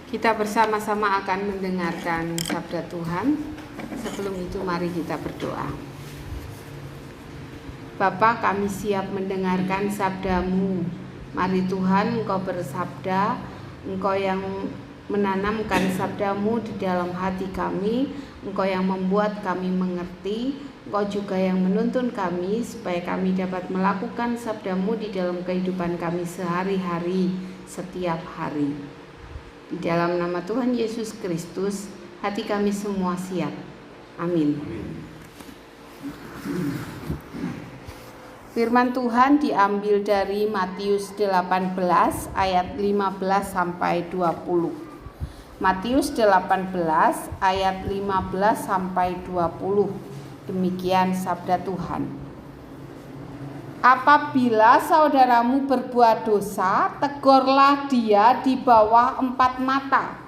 Kita bersama-sama akan mendengarkan sabda Tuhan. Sebelum itu mari kita berdoa. Bapa, kami siap mendengarkan sabda-Mu. Mari Tuhan, Engkau bersabda, Engkau yang menanamkan sabda-Mu di dalam hati kami, Engkau yang membuat kami mengerti, Engkau juga yang menuntun kami supaya kami dapat melakukan sabda-Mu di dalam kehidupan kami sehari-hari, setiap hari. Di dalam nama Tuhan Yesus Kristus, hati kami semua siap. Amin. Firman Tuhan diambil dari Matius 18 ayat 15 sampai 20. Matius 18 ayat 15 sampai 20. Demikian sabda Tuhan. Apabila saudaramu berbuat dosa, tegurlah dia di bawah 4 mata.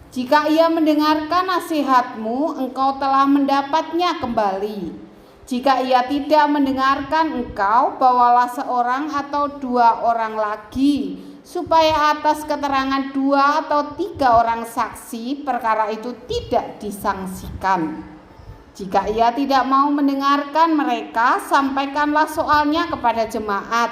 Jika ia mendengarkan nasihatmu, engkau telah mendapatnya kembali. Jika ia tidak mendengarkan engkau, bawalah seorang atau 2 orang lagi, supaya atas keterangan 2 atau 3 orang saksi, perkara itu tidak disangsikan. Jika ia tidak mau mendengarkan mereka, sampaikanlah soalnya kepada jemaat.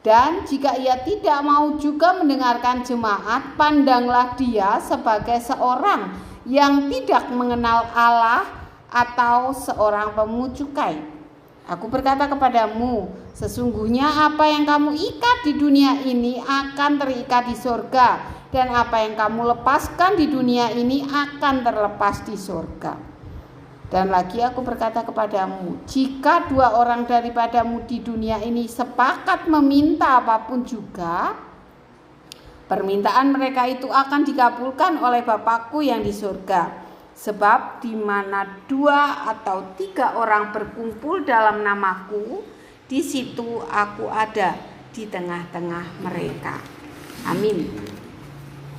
Dan jika ia tidak mau juga mendengarkan jemaat, pandanglah dia sebagai seorang yang tidak mengenal Allah atau seorang pemungut cukai. Aku berkata kepadamu, sesungguhnya apa yang kamu ikat di dunia ini akan terikat di surga, dan apa yang kamu lepaskan di dunia ini akan terlepas di surga. Dan lagi aku berkata kepadamu, jika 2 orang daripadamu di dunia ini sepakat meminta apapun juga, permintaan mereka itu akan dikabulkan oleh Bapakku yang di surga. Sebab di mana 2 atau 3 orang berkumpul dalam namaku, di situ aku ada di tengah-tengah mereka. Amin.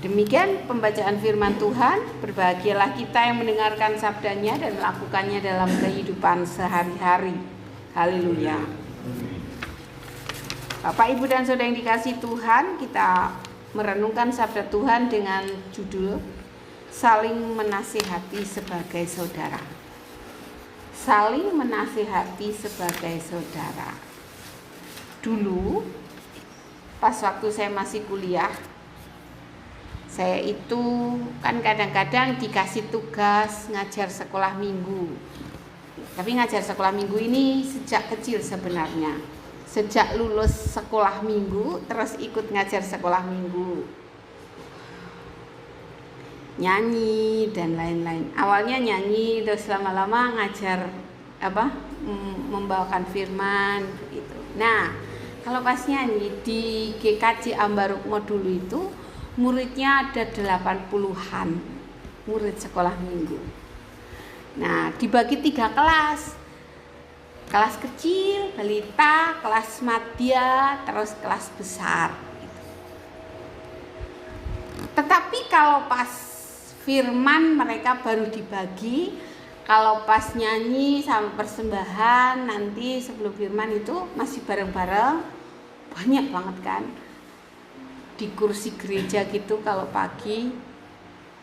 Demikian pembacaan firman Tuhan. Berbahagialah kita yang mendengarkan sabdanya dan melakukannya dalam kehidupan sehari-hari. Haleluya. Bapak, Ibu, dan Saudara yang dikasihi Tuhan, kita merenungkan sabda Tuhan dengan judul Saling Menasihati Sebagai Saudara. Saling menasihati sebagai saudara. Dulu, pas waktu saya masih kuliah, saya itu kan kadang-kadang dikasih tugas ngajar sekolah minggu. Tapi ngajar sekolah minggu ini sejak kecil sebenarnya. Sejak lulus sekolah minggu terus ikut ngajar sekolah minggu. Nyanyi dan lain-lain. Awalnya nyanyi, terus lama-lama ngajar membawakan firman gitu. Nah, kalau pas nyanyi di GKJ Ambarukmo dulu itu muridnya ada 80-an murid sekolah minggu. Nah, dibagi 3 kelas. Kelas kecil, balita, kelas madya, terus kelas besar. Tetapi kalau pas firman mereka baru dibagi. Kalau pas nyanyi sama persembahan nanti sebelum firman itu masih bareng-bareng. Banyak banget kan. Di kursi gereja gitu, kalau pagi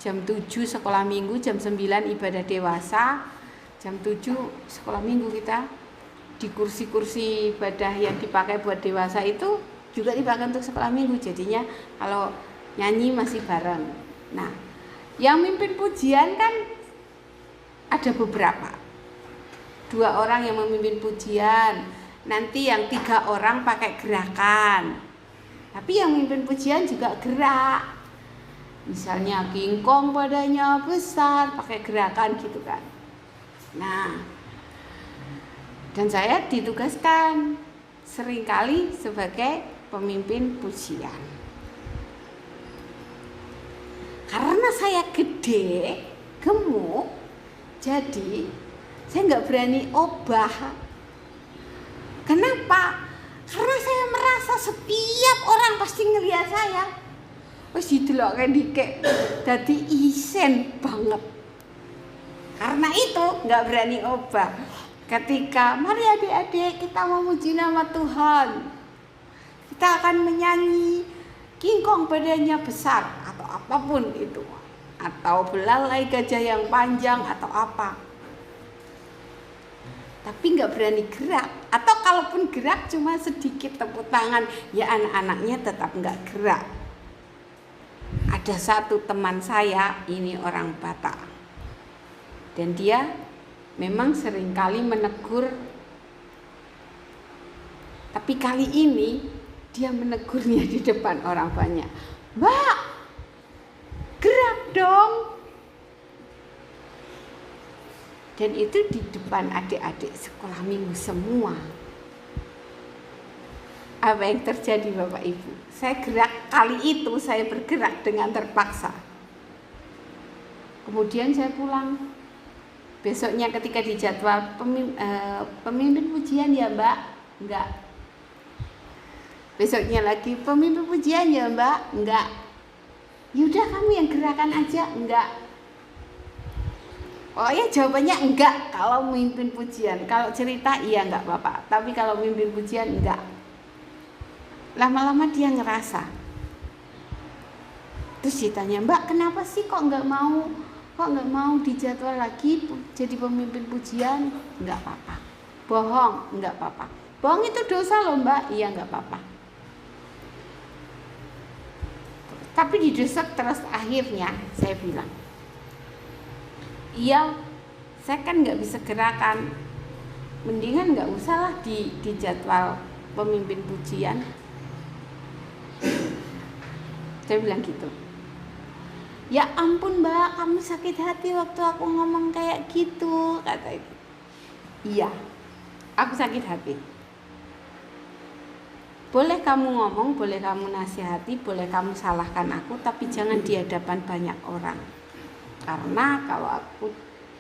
jam 7 sekolah minggu, jam 9 ibadah dewasa, jam 7 sekolah minggu kita. Di kursi-kursi ibadah yang dipakai buat dewasa itu juga dipakai untuk sekolah minggu. Jadinya kalau nyanyi masih bareng. Nah, yang mimpin pujian kan ada beberapa. 2 orang yang memimpin pujian. Nanti yang 3 orang pakai gerakan. Tapi yang memimpin pujian juga gerak. Misalnya kingkong badannya besar, pakai gerakan gitu kan. Nah, dan saya ditugaskan seringkali sebagai pemimpin pujian. Karena saya gede, gemuk, jadi saya nggak berani obah. Kenapa? Karena saya merasa setiap orang pasti ngelihat saya. Wis didelokke dikek dadi isen banget. Karena itu nggak berani obah. Ketika mari adik-adik kita memuji nama Tuhan, kita akan menyanyi kingkong badannya besar atau apapun itu, atau belalai gajah yang panjang atau apa, tapi nggak berani gerak, atau kalaupun gerak cuma sedikit tepuk tangan, ya anak-anaknya tetap nggak gerak. Ada satu teman saya, ini orang Batak, dan dia memang seringkali menegur, tapi kali ini dia menegurnya di depan orang banyak. Mbak, gerak dong. Dan itu di depan adik-adik sekolah minggu semua. Apa yang terjadi Bapak Ibu? Saya gerak, kali itu saya bergerak dengan terpaksa. Kemudian saya pulang. Besoknya ketika dijadwal pemimpin pujian ya Mbak, enggak. Besoknya lagi pemimpin pujian ya Mbak, enggak. Yaudah kamu yang gerakan aja, enggak. Oh ya jawabannya enggak kalau memimpin pujian. Kalau cerita iya enggak Bapak, tapi kalau memimpin pujian enggak. Lama-lama dia ngerasa. Terus ditanya, Mbak kenapa sih kok enggak mau dijadwal lagi jadi pemimpin pujian? Enggak apa-apa. Bohong, enggak apa-apa. Bohong itu dosa loh Mbak. Iya enggak apa-apa. Tapi didesak terus, akhirnya saya bilang, iya, saya kan nggak bisa gerakan, mendingan nggak usah lah di jadwal pemimpin pujian. Saya bilang gitu. Ya ampun Mbak, kamu sakit hati waktu aku ngomong kayak gitu, kata itu. Iya, aku sakit hati. Boleh kamu ngomong, boleh kamu nasihati, boleh kamu salahkan aku, tapi jangan di hadapan banyak orang. Karena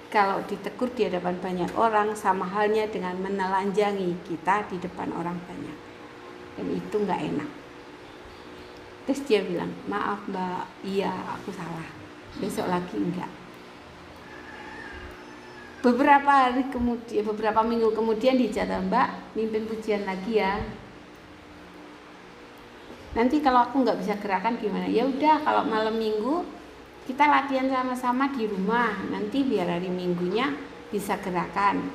kalau ditegur di hadapan banyak orang, sama halnya dengan menelanjangi kita di depan orang banyak, dan itu nggak enak. Terus dia bilang, maaf Mbak, iya aku salah, besok lagi enggak. Beberapa minggu kemudian dijadwal, Mbak mimpin pujian lagi ya. Nanti kalau aku nggak bisa gerakan gimana? Ya udah, kalau malam minggu kita latihan sama-sama di rumah, nanti biar hari minggunya bisa gerakan,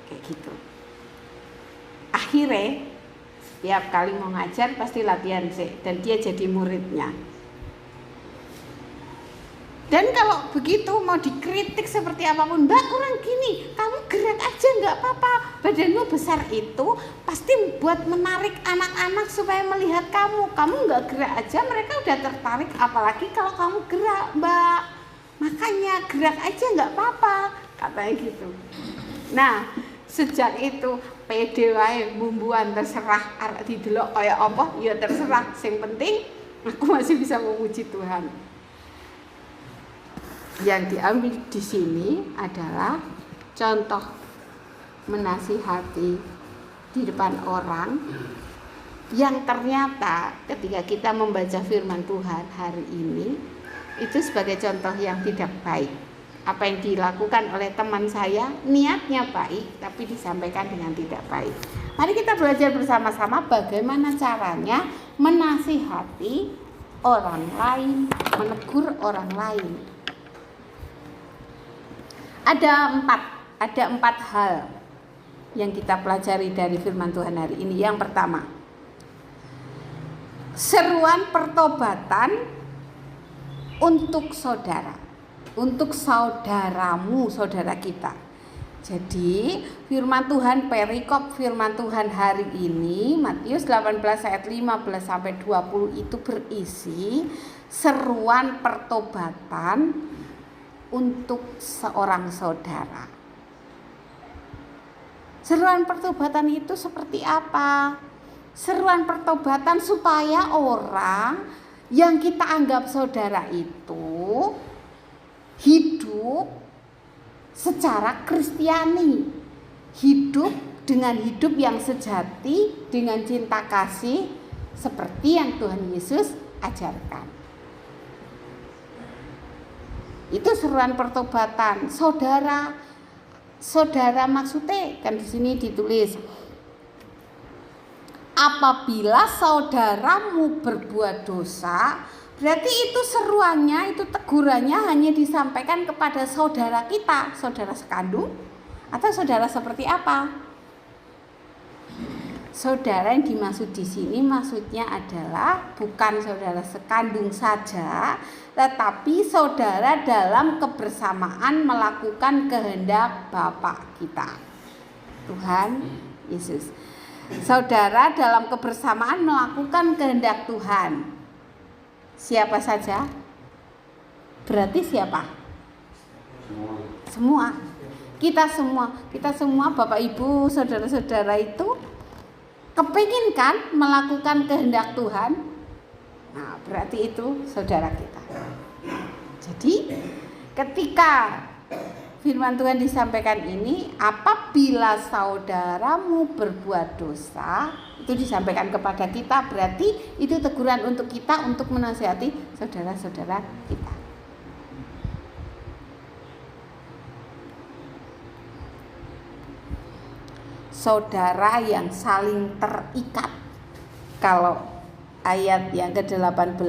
kayak gitu. Akhirnya setiap kali mau ngajar pasti latihan sih, dan dia jadi muridnya. Dan kalau begitu mau dikritik seperti apapun, Mbak kurang gini, kamu gerak aja nggak apa-apa, badanmu besar itu pasti buat menarik anak-anak supaya melihat kamu nggak gerak aja mereka udah tertarik, apalagi kalau kamu gerak Mbak, makanya gerak aja nggak apa-apa, katanya gitu. Nah sejak itu pede wae bumbuan, terserah arek didelok kayak apa ya terserah, sing penting aku masih bisa memuji Tuhan. Yang diambil di sini adalah contoh menasihati di depan orang yang ternyata ketika kita membaca firman Tuhan hari ini itu sebagai contoh yang tidak baik. Apa yang dilakukan oleh teman saya niatnya baik tapi disampaikan dengan tidak baik. Mari kita belajar bersama-sama bagaimana caranya menasihati orang lain, menegur orang lain. Ada empat hal yang kita pelajari dari firman Tuhan hari ini. Yang pertama, seruan pertobatan untuk saudara, untuk saudaramu, saudara kita. Jadi firman Tuhan, perikop firman Tuhan hari ini Matius 18 ayat 15 sampai 20 itu berisi seruan pertobatan untuk seorang saudara. Seruan pertobatan itu seperti apa? Seruan pertobatan supaya orang yang kita anggap saudara itu hidup secara Kristiani, hidup dengan hidup yang sejati, dengan cinta kasih seperti yang Tuhan Yesus ajarkan. Itu seruan pertobatan. Saudara maksudnya kan di sini ditulis, apabila saudaramu berbuat dosa, Berarti itu seruannya, itu tegurannya hanya disampaikan kepada saudara kita, saudara sekandung atau saudara seperti apa? Saudara yang dimaksud di sini maksudnya adalah bukan saudara sekandung saja, tetapi saudara dalam kebersamaan melakukan kehendak Bapa kita, Tuhan Yesus. Saudara dalam kebersamaan melakukan kehendak Tuhan. Siapa saja? Berarti siapa? Semua. Kita semua Bapak Ibu, saudara-saudara itu kepingin kan melakukan kehendak Tuhan? Nah, berarti itu saudara kita. Jadi, ketika firman Tuhan disampaikan ini, apabila saudaramu berbuat dosa, itu disampaikan kepada kita, berarti itu teguran untuk kita untuk menasihati saudara-saudara kita. Saudara yang saling terikat. Kalau ayat yang ke-18,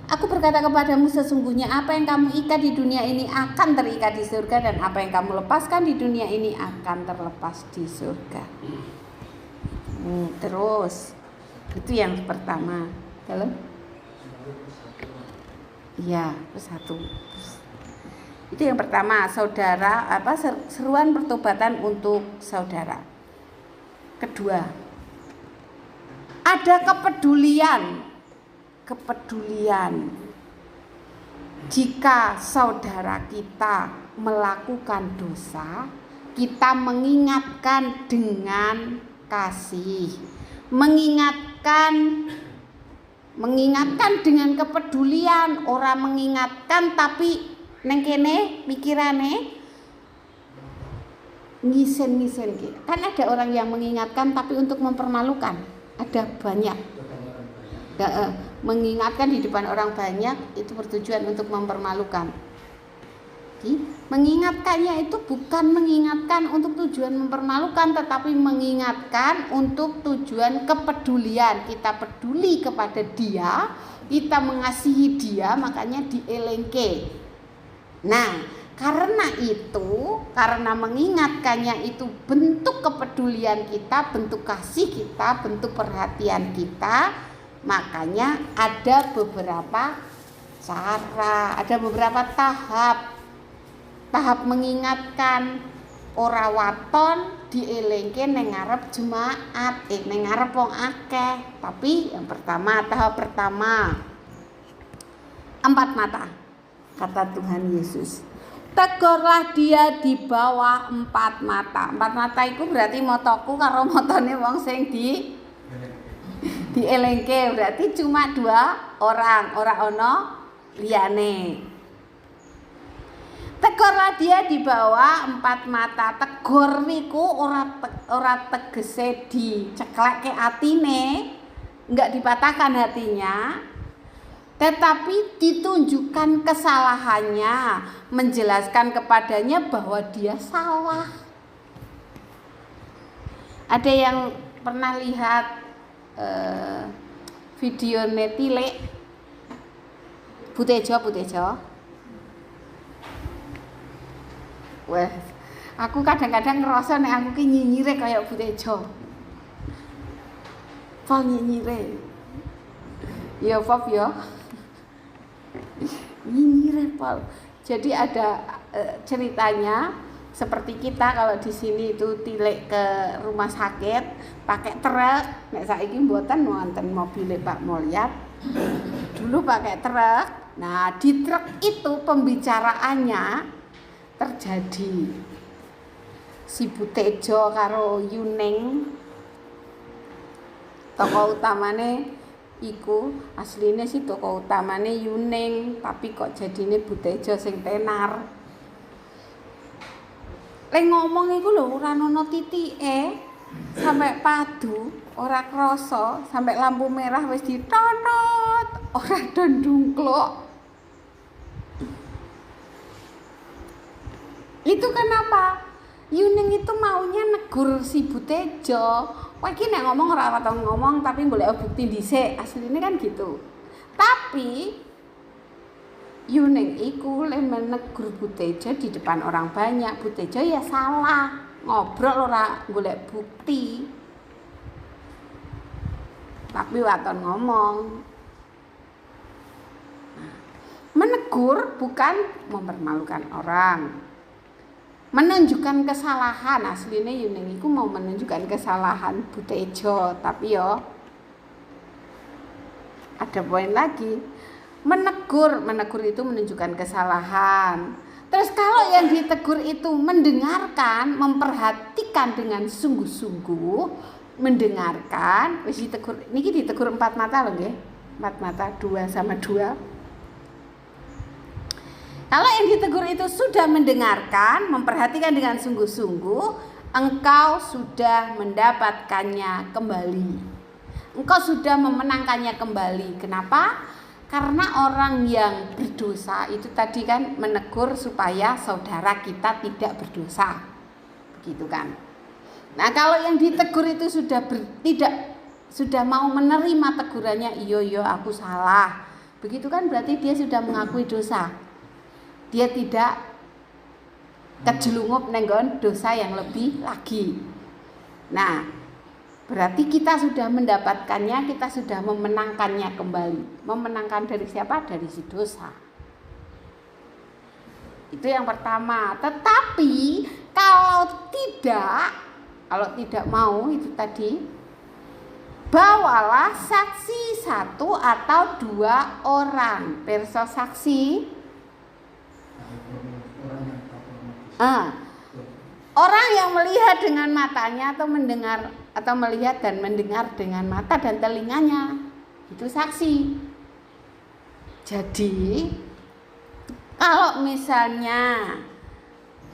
aku berkata kepadamu, sesungguhnya apa yang kamu ikat di dunia ini akan terikat di surga, dan apa yang kamu lepaskan di dunia ini akan terlepas di surga. Terus itu yang pertama. Kalau iya, satu. Itu yang pertama, saudara, seruan pertobatan untuk saudara. Kedua, ada kepedulian. Jika saudara kita melakukan dosa, kita mengingatkan dengan kasih, mengingatkan dengan kepedulian. Orang mengingatkan tapi neng kene pikirane ngisen kan ada orang yang mengingatkan tapi untuk mempermalukan, ada banyak. Mengingatkan di depan orang banyak itu bertujuan untuk mempermalukan. Mengingatkannya itu bukan mengingatkan untuk tujuan mempermalukan, tetapi mengingatkan untuk tujuan kepedulian. Kita peduli kepada dia, kita mengasihi dia, makanya dielengke. Nah, karena mengingatkannya itu bentuk kepedulian kita, bentuk kasih kita, bentuk perhatian kita, makanya ada beberapa cara, ada beberapa tahap mengingatkan. Ora waton dielengke ning ngarep jemaat, ning ngarep wong akeh. Tapi yang pertama, tahap pertama, 4 mata. Kata Tuhan Yesus, tegurlah dia di bawah 4 mata. 4 mata itu berarti motoku karo motone wong sing dielengke, berarti cuma 2 orang, ora ono liyane. Tegurlah dia di bawah 4 mata. Tegur niku ora tegese diceklekke atine, enggak dipatahkan hatinya, tetapi ditunjukkan kesalahannya, menjelaskan kepadanya bahwa dia salah. Ada yang pernah lihat video Netile Butejo? Wah, aku kadang-kadang ngerasa nek aku ki nyinyire kaya Butejo. Pol nyinyire. Ya Pop ya. Nyinyire Pol. Jadi ada ceritanya seperti kita kalau di sini itu tilik ke rumah sakit pakai truk. Nek saiki mboten wonten mobil Pak Mulyat. Dulu pakai truk. Nah, di truk itu pembicaraannya terjadi si Butejo karo Yuneng, tokoh utamane iku asline si tokoh utamane Yuneng, tapi kok jadine Butejo sing tenar. Lek ngomong iku lho ora ono titike, sampai padu ora krasa, sampai lampu merah wis ditonot, ora ndungkluk. Itu kenapa? Yuneng itu maunya negur si Butejo. Wah iki nek ngomong ora tau ngomong tapi golek bukti dhisik. Asline kan gitu. Tapi Yuning iku le menegur Butejo di depan orang banyak. Butejo ya salah, ngobrol ora golek bukti. Tapi waton ngomong. Menegur bukan mempermalukan orang. Menunjukkan kesalahan, aslinya Yuning iku mau menunjukkan kesalahan Butejo, tapi yo ada poin lagi. Menegur itu menunjukkan kesalahan. Terus kalau yang ditegur itu mendengarkan, memperhatikan dengan sungguh-sungguh, mendengarkan, wis ditegur, niki ditegur 4 mata loh nggih. 4 mata, 2 sama 2. Kalau yang ditegur itu sudah mendengarkan, memperhatikan dengan sungguh-sungguh, engkau sudah mendapatkannya kembali. Engkau sudah memenangkannya kembali. Kenapa? Karena orang yang berdosa itu tadi kan menegur supaya saudara kita tidak berdosa. Begitu kan. Nah, kalau yang ditegur itu sudah mau menerima tegurannya, iyo aku salah. Begitu kan berarti dia sudah mengakui dosa. Dia tidak kejelungup nenggon dosa yang lebih lagi. Nah, berarti kita sudah mendapatkannya, kita sudah memenangkannya kembali. Memenangkan dari siapa? Dari si dosa. Itu yang pertama. Tetapi kalau tidak mau itu tadi, bawalah saksi 1 atau 2 orang. Perso saksi. Orang yang melihat dengan matanya atau mendengar atau melihat dan mendengar dengan mata dan telinganya, itu saksi. Jadi kalau misalnya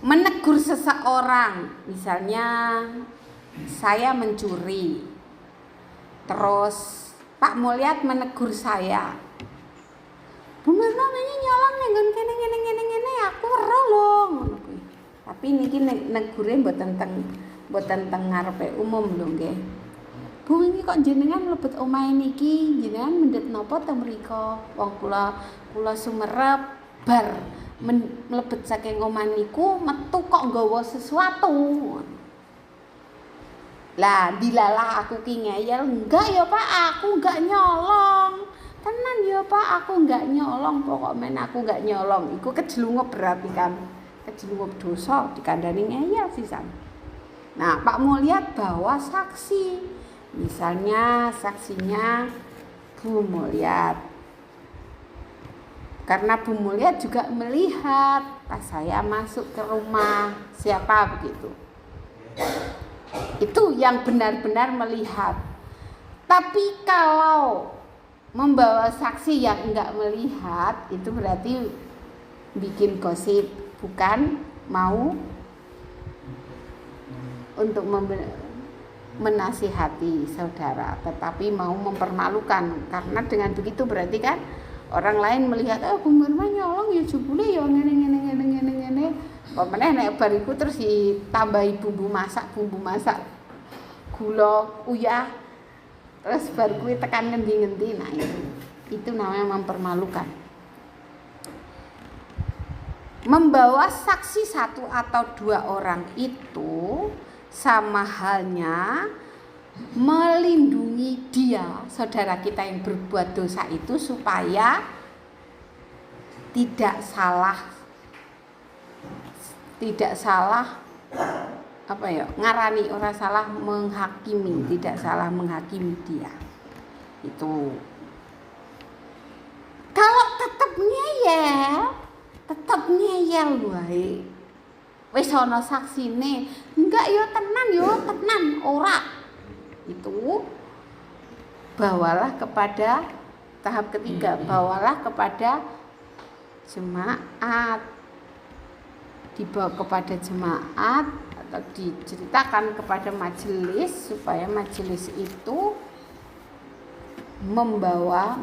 menegur seseorang, misalnya saya mencuri, terus Pak Mulyat menegur saya, Bu Mirna ini nyolong nenggon kene aku weruh lho. Tapi niki negure mboten teng ngarepe umum lho nggih. Bu iki kok jenengan mlebet omahe niki, jenengan mendhet napa teng mriko? Wong kula Sumerep bar mlebet saking omah niku metu kok nggawa sesuatu. Lah dilalah aku ki ngeyel, enggak ya Pak, aku enggak nyolong. Tenan ya Pak, aku enggak nyolong, pokok men aku enggak nyolong. Iku kejelungup berarti kan. Kejelungup dosa dikandani ngeyel sisan. Nah, Pak Mulyat bawa saksi. Misalnya saksinya Bu Mulyat. Karena Bu Mulyat juga melihat pas saya masuk ke rumah siapa begitu. Itu yang benar-benar melihat. Tapi kalau membawa saksi yang enggak melihat, itu berarti bikin gosip, bukan mau untuk menasihati saudara, tetapi mau mempermalukan. Karena dengan begitu berarti kan orang lain melihat, Bu Mirna nyolong ya jebule ya ngene. Pemene nek bar iku terus ditambahi bumbu masak, gula, uyah. Terus bar kuwi tekan ngendi-ngendi. Nah, itu namanya mempermalukan. Membawa saksi 1 atau 2 orang itu sama halnya melindungi dia, saudara kita yang berbuat dosa itu, supaya tidak salah ngarani, orang salah menghakimi, tidak salah menghakimi dia. Itu kalau tetap ngeyel wae, wis ana saksine, enggak yo tenan ora, itu bawalah kepada tahap ketiga, bawalah kepada jemaat, dibawa kepada jemaat atau diceritakan kepada majelis, supaya majelis itu membawa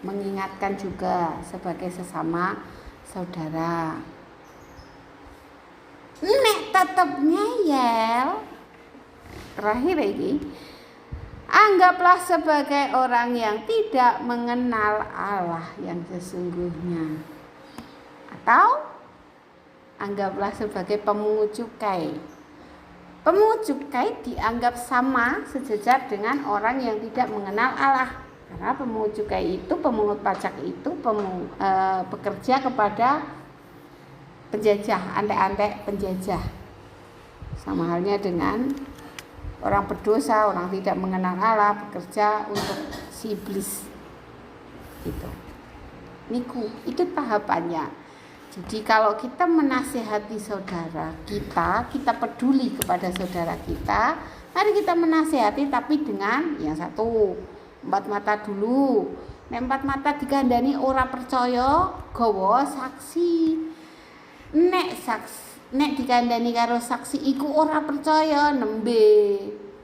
mengingatkan juga sebagai sesama saudara. Nek tetep ngeyel, terakhir iki, Anggaplah sebagai orang yang tidak mengenal Allah yang sesungguhnya. Atau anggaplah sebagai pemungut cukai. Pemungut cukai dianggap sama sejajar dengan orang yang tidak mengenal Allah. Karena pemungut cukai itu, pemungut pajak itu bekerja kepada penjajah, antek-antek penjajah. Sama halnya dengan orang berdosa, orang tidak mengenal Allah, bekerja untuk si iblis. Itu tahapannya. Jadi kalau kita menasihati saudara kita peduli kepada saudara kita, mari kita menasihati tapi dengan yang satu, empat mata dulu. Empat mata dikandani ora percaya, gawa saksi. Nek dikandani karo saksi iku ora percaya, nembe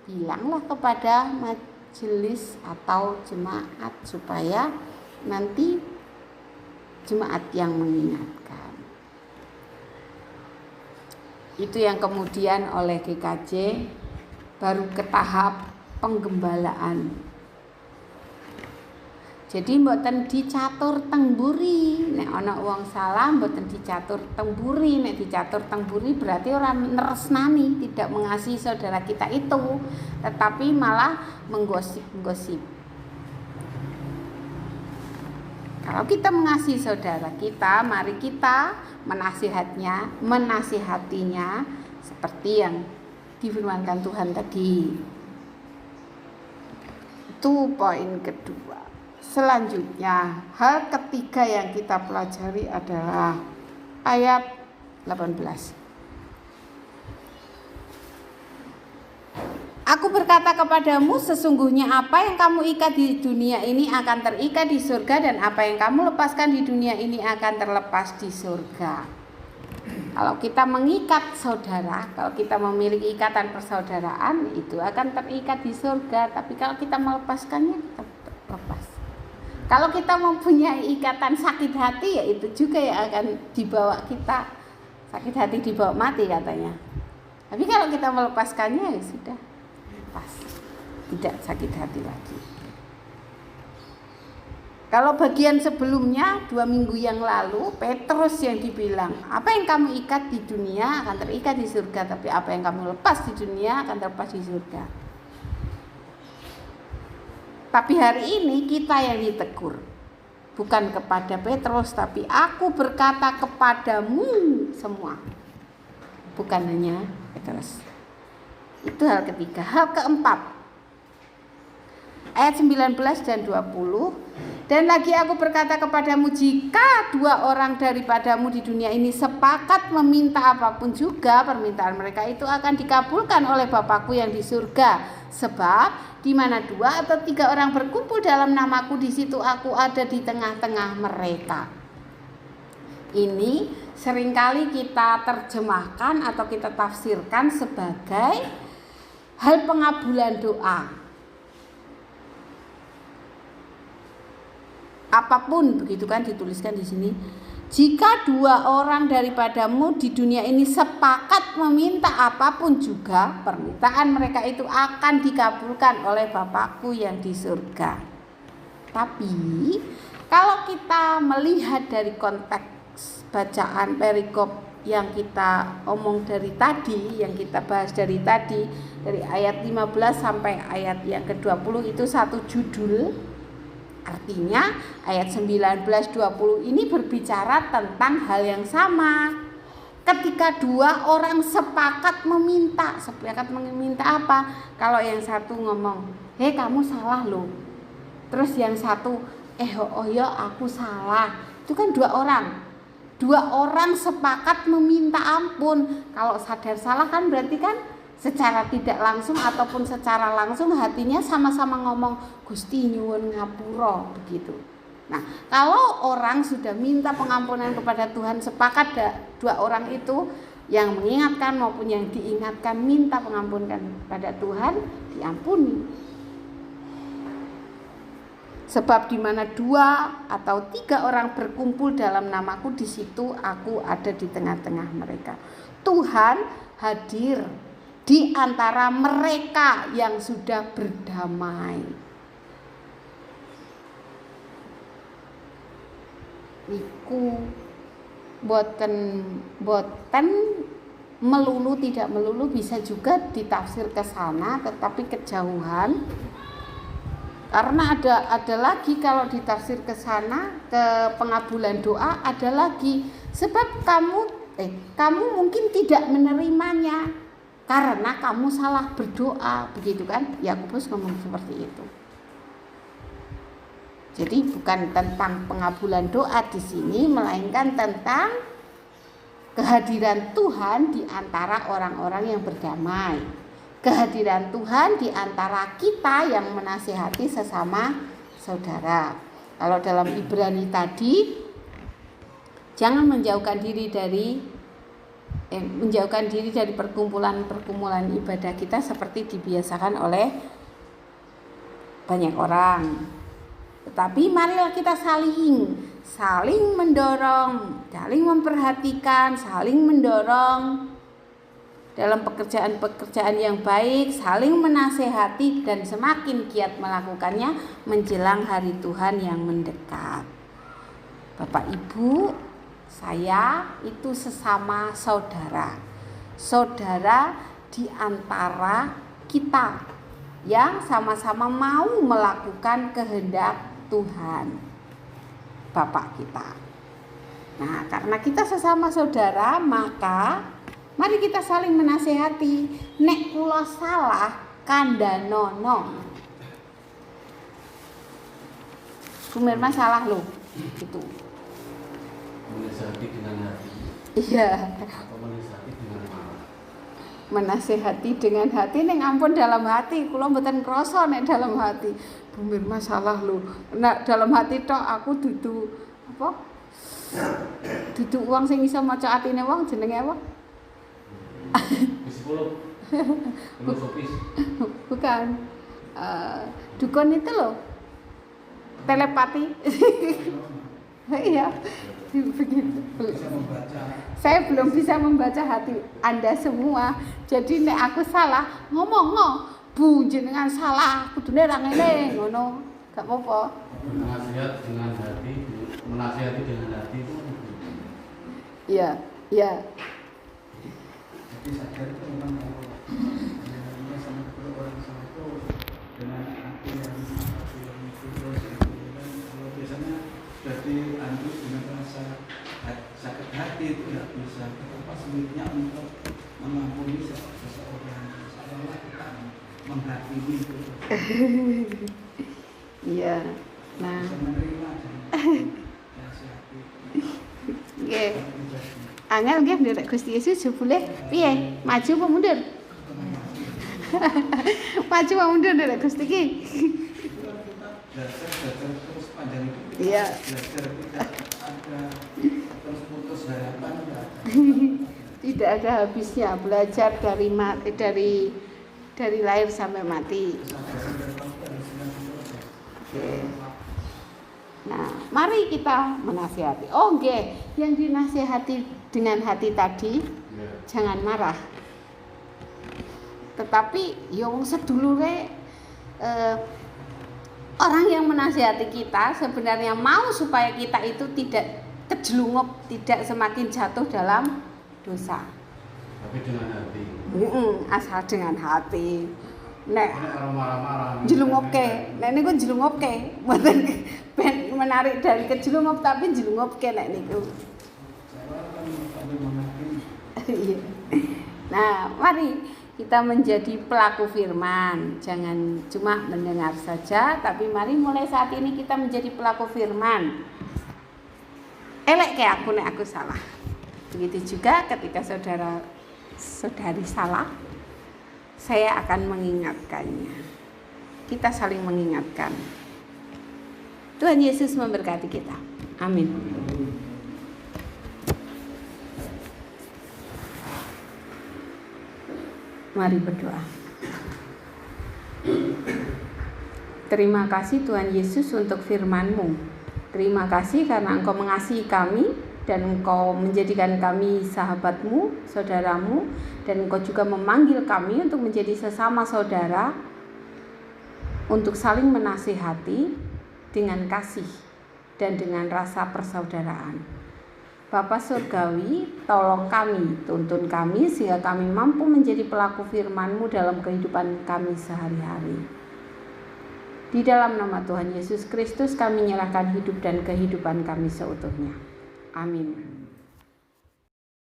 bilanglah kepada majelis atau jemaat supaya nanti jemaat yang mengingatkan. Itu yang kemudian oleh GKJ baru ke tahap penggembalaan. Jadi mboten dicatur tengburi, nek ana wong salah mboten dicatur tengburi, nek dicatur tengburi berarti orang neresnani, tidak mengasihi saudara kita itu, tetapi malah menggosip-gosip. Kalau kita mengasihi saudara kita, mari kita menasihatinya seperti yang difirmankan Tuhan tadi. Itu poin kedua. Selanjutnya, hal ketiga yang kita pelajari adalah ayat 18. Aku berkata kepadamu, sesungguhnya apa yang kamu ikat di dunia ini akan terikat di surga, dan apa yang kamu lepaskan di dunia ini akan terlepas di surga. Kalau kita mengikat saudara, kalau kita memiliki ikatan persaudaraan, itu akan terikat di surga. Tapi kalau kita melepaskannya, terlepas. Kalau kita mempunyai ikatan sakit hati, ya itu juga yang akan dibawa kita sakit hati, dibawa mati katanya. Tapi kalau kita melepaskannya, ya sudah lepas, tidak sakit hati lagi. Kalau bagian sebelumnya 2 minggu yang lalu, Petrus yang dibilang, apa yang kamu ikat di dunia akan terikat di surga, tapi apa yang kamu lepas di dunia akan terlepas di surga. Tapi hari ini kita yang ditegur, bukan kepada Petrus, tapi aku berkata kepadamu semua, bukan hanya Petrus. Itu hal ketiga. Hal keempat, ayat 19 dan 20. Dan lagi aku berkata kepadamu, jika 2 orang daripadamu di dunia ini sepakat meminta apapun juga, permintaan mereka itu akan dikabulkan oleh Bapakku yang di surga. Sebab di mana 2 atau 3 orang berkumpul dalam namaku, di situ aku ada di tengah-tengah mereka. Ini seringkali kita terjemahkan atau kita tafsirkan sebagai hal pengabulan doa. Apapun, begitu kan dituliskan di sini. Jika 2 orang daripadamu di dunia ini sepakat meminta apapun juga, permintaan mereka itu akan dikabulkan oleh Bapakku yang di surga. Tapi kalau kita melihat dari konteks bacaan perikop yang kita omong dari tadi, yang kita bahas dari tadi, dari ayat 15 sampai ayat yang ke-20 itu satu judul. Artinya ayat 19-20 ini berbicara tentang hal yang sama. Ketika 2 orang sepakat meminta apa? Kalau yang satu ngomong, "Hei, kamu salah loh." Terus yang satu, "Oh ya, aku salah." Itu kan 2 orang. 2 orang sepakat meminta ampun. Kalau sadar salah kan berarti kan secara tidak langsung ataupun secara langsung hatinya sama-sama ngomong, "Gusti nyuwun ngapura," begitu. Nah, kalau orang sudah minta pengampunan kepada Tuhan, sepakat 2 orang itu yang mengingatkan maupun yang diingatkan minta pengampunan kepada Tuhan, diampuni. Sebab di mana 2 atau 3 orang berkumpul dalam namaku, di situ aku ada di tengah-tengah mereka. Tuhan hadir di antara mereka yang sudah berdamai. Iku boten melulu, tidak melulu, bisa juga ditafsir ke sana tetapi kejauhan. Karena ada lagi kalau ditafsir ke sana, ke pengabulan doa ada lagi. Sebab kamu mungkin tidak menerimanya karena kamu salah berdoa, begitu kan? Yakobus ngomong seperti itu. Jadi bukan tentang pengabulan doa di sini, melainkan tentang kehadiran Tuhan di antara orang-orang yang berdamai. Kehadiran Tuhan di antara kita yang menasihati sesama saudara. Kalau dalam Ibrani tadi, jangan menjauhkan diri dari perkumpulan ibadah kita seperti dibiasakan oleh banyak orang. Tetapi marilah kita saling mendorong, saling memperhatikan, saling mendorong dalam pekerjaan-pekerjaan yang baik, saling menasehati dan semakin giat melakukannya menjelang hari Tuhan yang mendekat. Bapak Ibu, saya itu sesama saudara. Saudara di antara kita yang sama-sama mau melakukan kehendak Tuhan Bapak kita. Nah, karena kita sesama saudara, maka mari kita saling menasehati. Nek kula salah kandhanono. Sumirma salah loh, gitu. Menasehati dengan hati. Iya. Atau menasehati dengan marah. Menasehati dengan hati, ning ampun dalam hati, kula mboten krasa nek dalam hati. Bu Mirma salah loh. Nek dalam hati tok aku dudu apa? Dudu wong sing iso maca atine wong, jenenge apa? Psikolog. Filosofis. Bukan. Dukun itu loh. Telepati. Iya. Begitu. Saya belum bisa membaca hati Anda semua. Jadi nek aku salah, ngomong Bu jenengan salah, kudune ra ngene, ngono. Gak apa-apa. Menasihati dengan hati itu. Iya, iya. Jadi sadar itu memang kalau sama orang sama itu dengan hati yang tulus, kalau biasanya jadi antu dengan rasa sakit hati itu tidak bisa. Betapa sulitnya untuk mengampuni seseorang, seolah kita menghakimi itu. Iya. Nah. Bisa menerima dan nasihati. Nggih. Angel nggih nderek Gusti Yesus jebule piye? Maju apa mundur? Maju apa mundur nderek Gusti iki? Belajar terus panjang hidup. Iya. Belajar tidak ada terus putus harapan. Tidak ada habisnya belajar dari lahir sampai mati. Oke. Nah, mari kita menasihati. Oh, nggih, yang dinasihati dengan hati tadi jangan marah. Tetapi ya wong sedulure orang yang menasihati kita sebenarnya mau supaya kita itu tidak kejelungup, tidak semakin jatuh dalam dosa. Tapi dengan hati. Asal dengan hati. Nek marah-marah. jelungupke, nek niku jelungupke, mboten ben menarik dari kejelungup tapi jelungupke nek niku. Iya. Nah, mari kita menjadi pelaku firman. Jangan cuma mendengar saja, tapi mari mulai saat ini kita menjadi pelaku firman. Elek kayak aku nek aku salah. Begitu juga ketika saudari salah, saya akan mengingatkannya. Kita saling mengingatkan. Tuhan Yesus memberkati kita. Amin. Mari berdoa. Terima kasih Tuhan Yesus untuk firman-Mu. Terima kasih karena Engkau mengasihi kami dan Engkau menjadikan kami sahabatmu, saudaramu, dan Engkau juga memanggil kami untuk menjadi sesama saudara, untuk saling menasihati dengan kasih dan dengan rasa persaudaraan. Bapa Surgawi, tolong kami, tuntun kami sehingga kami mampu menjadi pelaku firman-Mu dalam kehidupan kami sehari-hari. Di dalam nama Tuhan Yesus Kristus kami menyerahkan hidup dan kehidupan kami seutuhnya. Amin.